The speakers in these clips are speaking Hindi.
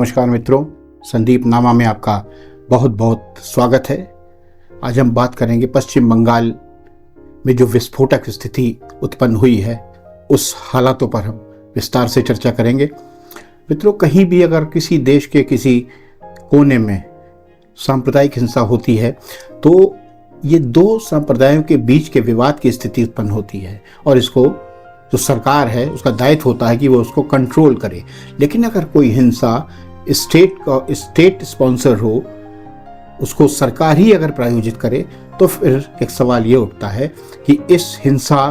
नमस्कार मित्रों, संदीप नामा में आपका बहुत बहुत स्वागत है। आज हम बात करेंगे पश्चिम बंगाल में जो विस्फोटक स्थिति उत्पन्न हुई है उस हालातों पर हम विस्तार से चर्चा करेंगे। मित्रों, कहीं भी अगर किसी देश के किसी कोने में सांप्रदायिक हिंसा होती है तो ये दो संप्रदायों के बीच के विवाद की स्थिति उत्पन्न होती है और इसको जो सरकार है उसका दायित्व होता है कि वो उसको कंट्रोल करे। लेकिन अगर कोई हिंसा स्टेट स्पॉन्सर हो, उसको सरकार ही अगर प्रायोजित करे, तो फिर एक सवाल ये उठता है कि इस हिंसा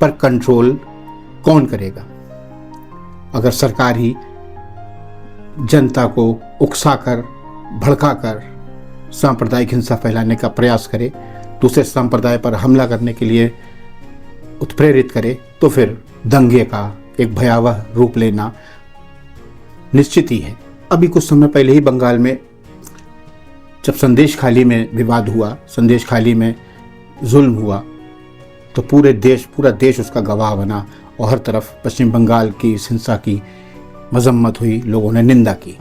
पर कंट्रोल कौन करेगा। अगर सरकार ही जनता को उकसाकर भड़काकर सांप्रदायिक हिंसा फैलाने का प्रयास करे, दूसरे संप्रदाय पर हमला करने के लिए उत्प्रेरित करे, तो फिर दंगे का एक भयावह रूप लेना निश्चित ही है। अभी कुछ समय पहले ही बंगाल में जब संदेश खाली में विवाद हुआ, संदेश खाली में जुल्म हुआ, तो पूरा देश उसका गवाह बना और हर तरफ पश्चिम बंगाल की इस हिंसा की मजम्मत हुई, लोगों ने निंदा की।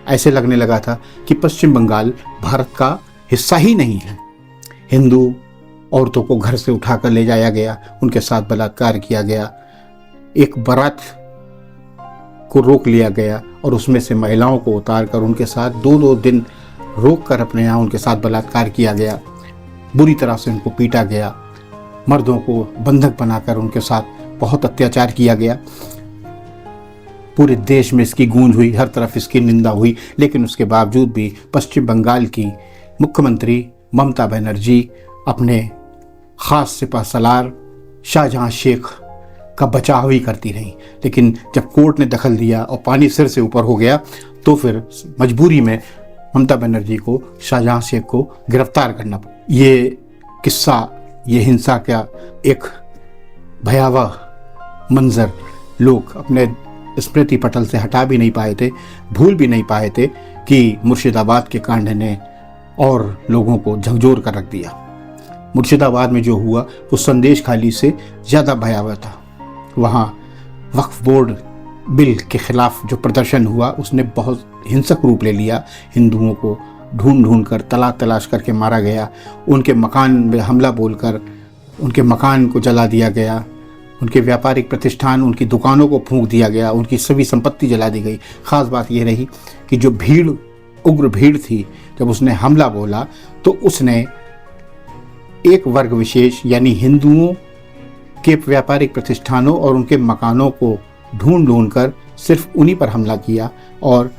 ऐसे लगने लगा था कि पश्चिम बंगाल भारत का हिस्सा ही नहीं है। हिंदू औरतों को घर से उठाकर ले जाया गया, उनके साथ बलात्कार किया गया, एक बारात को रोक लिया गया और उसमें से महिलाओं को उतारकर उनके साथ दो दिन रोक कर अपने यहाँ उनके साथ बलात्कार किया गया, बुरी तरह से उनको पीटा गया, मर्दों को बंधक बनाकर उनके साथ बहुत अत्याचार किया गया। पूरे देश में इसकी गूंज हुई, हर तरफ इसकी निंदा हुई। लेकिन उसके बावजूद भी पश्चिम बंगाल की मुख्यमंत्री ममता बनर्जी अपने खास सिपह सलार शाहजहां शेख का बचाव ही करती रही। लेकिन जब कोर्ट ने दखल दिया और पानी सिर से ऊपर हो गया, तो फिर मजबूरी में ममता बनर्जी को शाहजहां शेख को गिरफ्तार करना पड़ा। ये किस्सा, ये हिंसा का एक भयावह मंजर लोग अपने स्मृति पटल से हटा भी नहीं पाए थे, भूल भी नहीं पाए थे कि मुर्शिदाबाद के कांड ने और लोगों को झकझोर कर रख दिया। मुर्शिदाबाद में जो हुआ वो संदेश खाली से ज़्यादा भयावह था। वहाँ वक्फ बोर्ड बिल के खिलाफ जो प्रदर्शन हुआ उसने बहुत हिंसक रूप ले लिया। हिंदुओं को ढूंढ कर तलाश करके मारा गया, उनके मकान में हमला बोलकर उनके मकान को जला दिया गया, उनके व्यापारिक प्रतिष्ठान, उनकी दुकानों को फूंक दिया गया, उनकी सभी संपत्ति जला दी गई। ख़ास बात यह रही कि जो उग्र भीड़ थी, जब उसने हमला बोला तो उसने एक वर्ग विशेष यानी हिंदुओं के व्यापारिक प्रतिष्ठानों और उनके मकानों को ढूंढ कर सिर्फ उन्हीं पर हमला किया और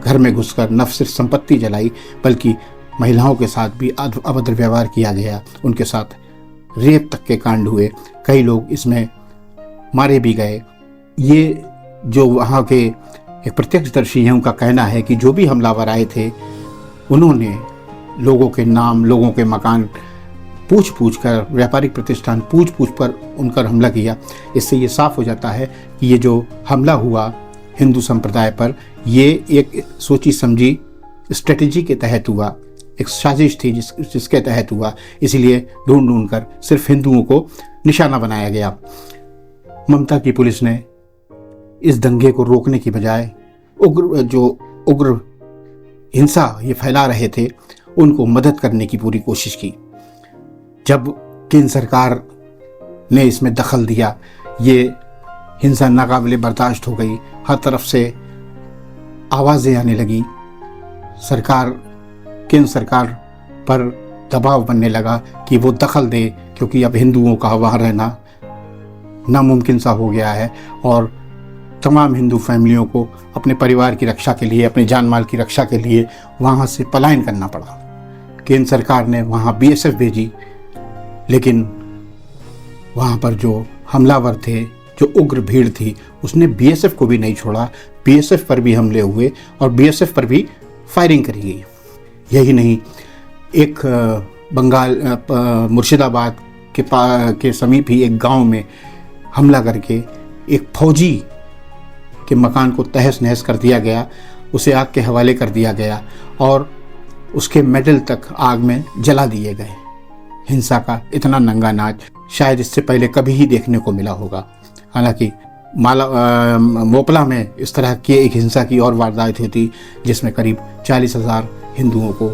घर में घुसकर न सिर्फ संपत्ति जलाई बल्कि महिलाओं के साथ भी अभद्र व्यवहार किया गया, उनके साथ रेप तक के कांड हुए, कई लोग इसमें मारे भी गए। ये जो वहाँ के एक प्रत्यक्षदर्शी हैं उनका कहना है कि जो भी हमलावर आए थे उन्होंने लोगों के नाम, लोगों के मकान पूछ कर, व्यापारिक प्रतिष्ठान पूछ पर उनकर हमला किया। इससे ये साफ हो जाता है कि ये जो हमला हुआ हिंदू संप्रदाय पर, ये एक सोची समझी स्ट्रेटेजी के तहत हुआ, एक साजिश थी जिसके तहत हुआ। इसलिए ढूंढ कर सिर्फ हिंदुओं को निशाना बनाया गया। ममता की पुलिस ने इस दंगे को रोकने की बजाय उग्र हिंसा ये फैला रहे थे उनको मदद करने की पूरी कोशिश की। जब केंद्र सरकार ने इसमें दखल दिया, ये हिंसा नाकाबिले बर्दाश्त हो गई, हर तरफ से आवाज़ें आने लगी, केंद्र सरकार पर दबाव बनने लगा कि वो दखल दे, क्योंकि अब हिंदुओं का वहाँ रहना नामुमकिन सा हो गया है और तमाम हिंदू फैमिलियों को अपने परिवार की रक्षा के लिए, अपने जान माल की रक्षा के लिए वहाँ से पलायन करना पड़ा। केंद्र सरकार ने वहाँ BSF भेजी, लेकिन वहाँ पर जो हमलावर थे, जो उग्र भीड़ थी, उसने BSF को भी नहीं छोड़ा। BSF पर भी हमले हुए और BSF पर भी फायरिंग करी गई। यही नहीं, एक मुर्शिदाबाद के समीप ही एक गांव में हमला करके एक फौजी के मकान को तहस नहस कर दिया गया, उसे आग के हवाले कर दिया गया और उसके मेडल तक आग में जला दिए गए। हिंसा का इतना नंगा नाच शायद इससे पहले कभी ही देखने को मिला होगा। हालांकि मोपला में इस तरह की एक हिंसा की और वारदात हुई थी, जिसमें करीब 40,000 हिंदुओं को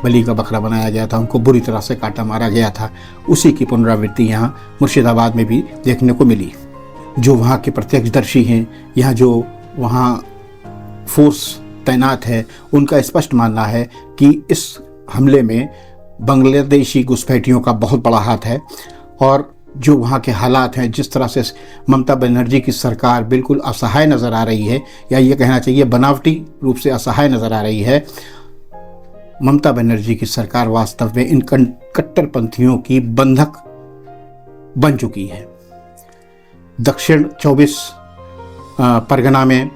बलि का बकरा बनाया गया था, उनको बुरी तरह से काटा मारा गया था। उसी की पुनरावृत्ति यहाँ मुर्शिदाबाद में भी देखने को मिली। जो वहाँ के प्रत्यक्षदर्शी हैं, यहाँ जो वहाँ फोर्स तैनात है, उनका स्पष्ट मानना है कि इस हमले में बांग्लादेशी घुसपैठियों का बहुत बड़ा हाथ है। और जो वहाँ के हालात हैं, जिस तरह से ममता बनर्जी की सरकार बिल्कुल असहाय नज़र आ रही है, या ये कहना चाहिए बनावटी रूप से असहाय नज़र आ रही है, ममता बनर्जी की सरकार वास्तव में इन कट्टरपंथियों की बंधक बन चुकी है। दक्षिण 24 परगना में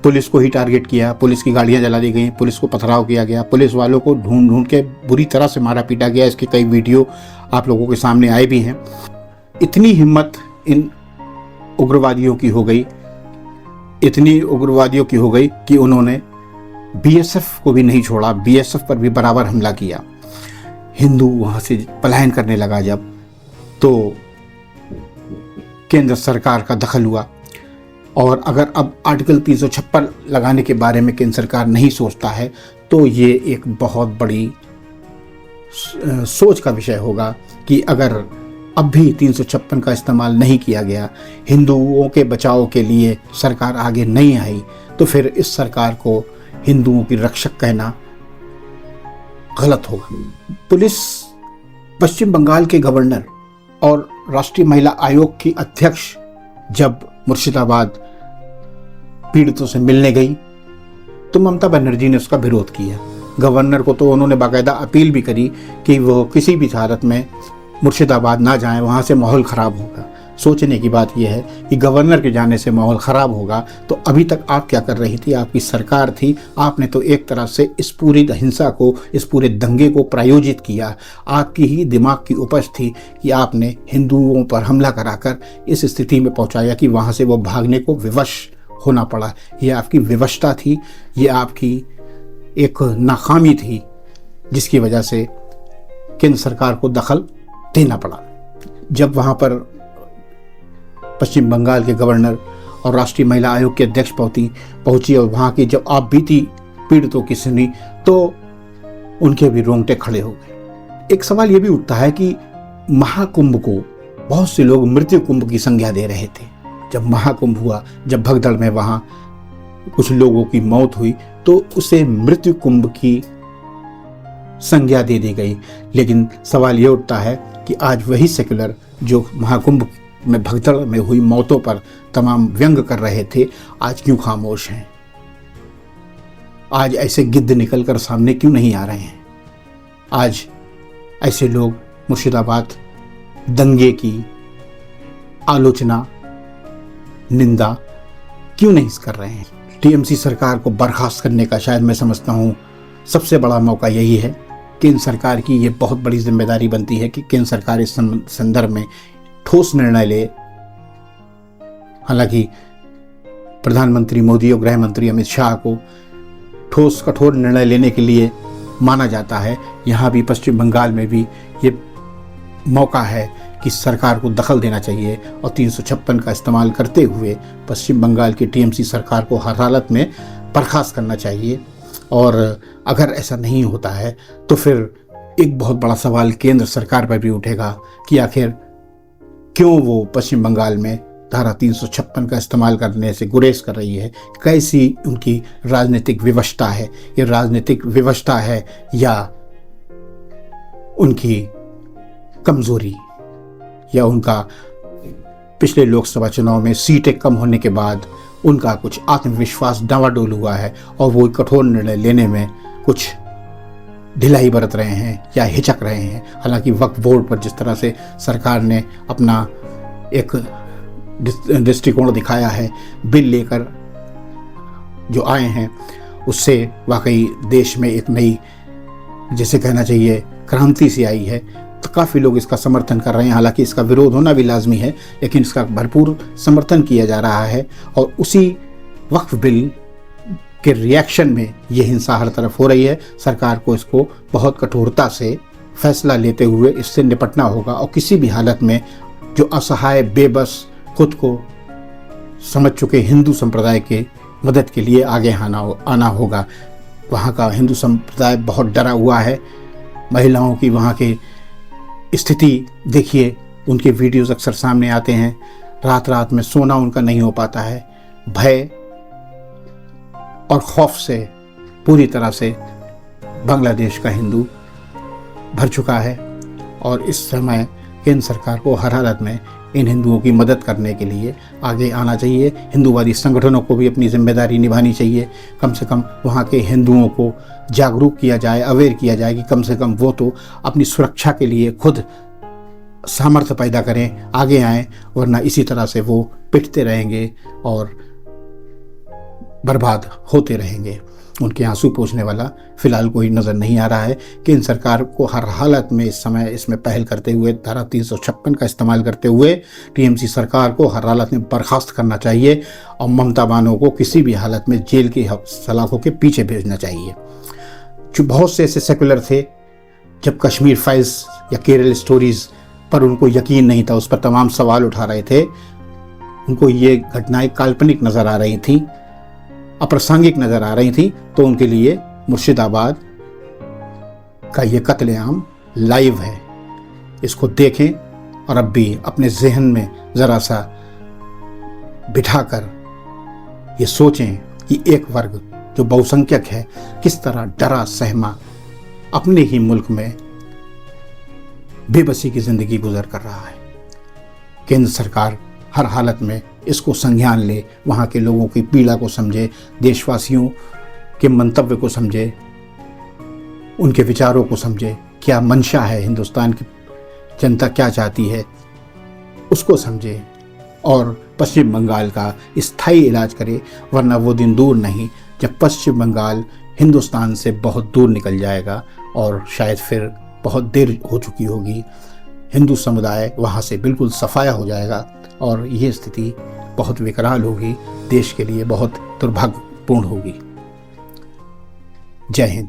पुलिस को ही टारगेट किया, पुलिस की गाड़ियां जला दी गई, पुलिस को पथराव किया गया, पुलिस वालों को ढूंढ ढूंढ के बुरी तरह से मारा पीटा गया। इसके कई वीडियो आप लोगों के सामने आए भी हैं। इतनी हिम्मत इन उग्रवादियों की हो गई, इतनी उग्रवादियों की हो गई कि उन्होंने बीएसएफ को भी नहीं छोड़ा, बीएसएफ पर भी बराबर हमला किया। हिंदू वहाँ से पलायन करने लगा जब, तो केंद्र सरकार का दखल हुआ। और अगर अब आर्टिकल 356 लगाने के बारे में केंद्र सरकार नहीं सोचता है, तो ये एक बहुत बड़ी सोच का विषय होगा कि अगर अब भी 356 का इस्तेमाल नहीं किया गया, हिंदुओं के बचाव के लिए सरकार आगे नहीं आई, तो फिर इस सरकार को हिंदुओं की रक्षक कहना गलत होगा। पुलिस पश्चिम बंगाल के गवर्नर और राष्ट्रीय महिला आयोग की अध्यक्ष जब मुर्शिदाबाद पीड़ितों से मिलने गई, तो ममता बनर्जी ने उसका विरोध किया। गवर्नर को तो उन्होंने बाकायदा अपील भी करी कि वो किसी भी हालत में मुर्शिदाबाद ना जाएं, वहाँ से माहौल ख़राब होगा। सोचने की बात यह है कि गवर्नर के जाने से माहौल ख़राब होगा, तो अभी तक आप क्या कर रही थी? आपकी सरकार थी, आपने तो एक तरह से इस पूरी हिंसा को, इस पूरे दंगे को प्रायोजित किया। आपकी ही दिमाग की उपज थी कि आपने हिंदुओं पर हमला कराकर इस स्थिति में पहुंचाया कि वहाँ से वो भागने को विवश होना पड़ा। ये आपकी विवशता थी, ये आपकी एक नाकामी थी, जिसकी वजह से केंद्र सरकार को दखल देना पड़ा। जब वहाँ पर पश्चिम बंगाल के गवर्नर और राष्ट्रीय महिला आयोग के अध्यक्ष पहुंची और वहाँ की जब आप बीती पीड़ितों की सुनी, तो उनके भी रोंगटे खड़े हो गए। एक सवाल ये भी उठता है कि महाकुंभ को बहुत से लोग मृत्यु कुंभ की संज्ञा दे रहे थे। जब महाकुंभ हुआ, जब भगदड़ में वहाँ कुछ लोगों की मौत हुई, तो उसे मृत्यु कुंभ की संज्ञा दे दी गई। लेकिन सवाल ये उठता है कि आज वही सेक्युलर जो महाकुंभ में भगदड़ में हुई मौतों पर तमाम व्यंग कर रहे थे, आज क्यों खामोश हैं? आज ऐसे गिद्ध निकलकर सामने क्यों नहीं आ रहे हैं? आज ऐसे लोग मुर्शिदाबाद दंगे की आलोचना, निंदा क्यों नहीं कर रहे हैं? टीएमसी सरकार को बर्खास्त करने का शायद मैं समझता हूँ सबसे बड़ा मौका यही है। केंद्र सरकार की ये बहुत बड़ी जिम्मेदारी बनती है कि केंद्र सरकार इस संदर्भ में ठोस निर्णय ले। हालांकि प्रधानमंत्री मोदी और गृह मंत्री अमित शाह को ठोस कठोर निर्णय लेने के लिए माना जाता है। यहाँ भी पश्चिम बंगाल में भी ये मौका है कि सरकार को दखल देना चाहिए और 356 का इस्तेमाल करते हुए पश्चिम बंगाल की टीएमसी सरकार को हर हालत में बर्खास्त करना चाहिए। और अगर ऐसा नहीं होता है तो फिर एक बहुत बड़ा सवाल केंद्र सरकार पर भी उठेगा कि आखिर क्यों वो पश्चिम बंगाल में धारा 356 का इस्तेमाल करने से गुरेज कर रही है। कैसी उनकी राजनीतिक विवशता है? ये राजनीतिक विवशता है या उनकी कमजोरी, या उनका पिछले लोकसभा चुनाव में सीटें कम होने के बाद उनका कुछ आत्मविश्वास डावाडोल हुआ है और वो कठोर निर्णय लेने में कुछ ढिलाई बरत रहे हैं या हिचक रहे हैं। हालांकि वक्फ बोर्ड पर जिस तरह से सरकार ने अपना एक दृष्टिकोण दिखाया है, बिल लेकर जो आए हैं, उससे वाकई देश में एक नई, जैसे कहना चाहिए, क्रांति सी आई है। तो काफ़ी लोग इसका समर्थन कर रहे हैं। हालांकि इसका विरोध होना भी लाजमी है, लेकिन इसका भरपूर समर्थन किया जा रहा है। और उसी वक्फ बिल के रिएक्शन में ये हिंसा हर तरफ हो रही है। सरकार को इसको बहुत कठोरता से फैसला लेते हुए इससे निपटना होगा और किसी भी हालत में जो असहाय, बेबस खुद को समझ चुके हिंदू संप्रदाय के मदद के लिए आगे आना होगा। वहाँ का हिंदू संप्रदाय बहुत डरा हुआ है। महिलाओं की वहाँ की स्थिति देखिए, उनके वीडियोस अक्सर सामने आते हैं। रात रात में सोना उनका नहीं हो पाता है। भय और खौफ से पूरी तरह से बांग्लादेश का हिंदू भर चुका है और इस समय केंद्र सरकार को हर हालत में इन हिंदुओं की मदद करने के लिए आगे आना चाहिए। हिंदूवादी संगठनों को भी अपनी जिम्मेदारी निभानी चाहिए। कम से कम वहाँ के हिंदुओं को जागरूक किया जाए, अवेयर किया जाए कि कम से कम वो तो अपनी सुरक्षा के लिए खुद सामर्थ्य पैदा करें, आगे आएं, वरना इसी तरह से वो पिटते रहेंगे और बर्बाद होते रहेंगे। उनके आंसू पोंछने वाला फिलहाल कोई नज़र नहीं आ रहा है। केंद्र सरकार को हर हालत में इस समय इसमें पहल करते हुए धारा 356 का इस्तेमाल करते हुए टीएमसी सरकार को हर हालत में बर्खास्त करना चाहिए और ममता बानो को किसी भी हालत में जेल की सलाखों के पीछे भेजना चाहिए। जो बहुत से ऐसे सेकुलर थे, जब कश्मीर फाइल्स या केरल स्टोरीज पर उनको यकीन नहीं था, उस पर तमाम सवाल उठा रहे थे, उनको ये घटनाएं काल्पनिक नज़र आ रही थी, अप्रासंगिक नज़र आ रही थी, तो उनके लिए मुर्शिदाबाद का ये कत्लेआम लाइव है। इसको देखें और अब भी अपने जहन में ज़रा सा बिठाकर ये सोचें कि एक वर्ग जो बहुसंख्यक है किस तरह डरा सहमा अपने ही मुल्क में बेबसी की ज़िंदगी गुजर कर रहा है। केंद्र सरकार हर हालत में इसको संज्ञान ले, वहाँ के लोगों की पीड़ा को समझे, देशवासियों के मंतव्य को समझे, उनके विचारों को समझे, क्या मंशा है, हिंदुस्तान की जनता क्या चाहती है, उसको समझे और पश्चिम बंगाल का स्थायी इलाज करे। वरना वो दिन दूर नहीं जब पश्चिम बंगाल हिंदुस्तान से बहुत दूर निकल जाएगा और शायद फिर बहुत देर हो चुकी होगी। हिंदू समुदाय वहाँ से बिल्कुल सफाया हो जाएगा और ये स्थिति बहुत विकराल होगी, देश के लिए बहुत दुर्भाग्यपूर्ण होगी। जय हिंद।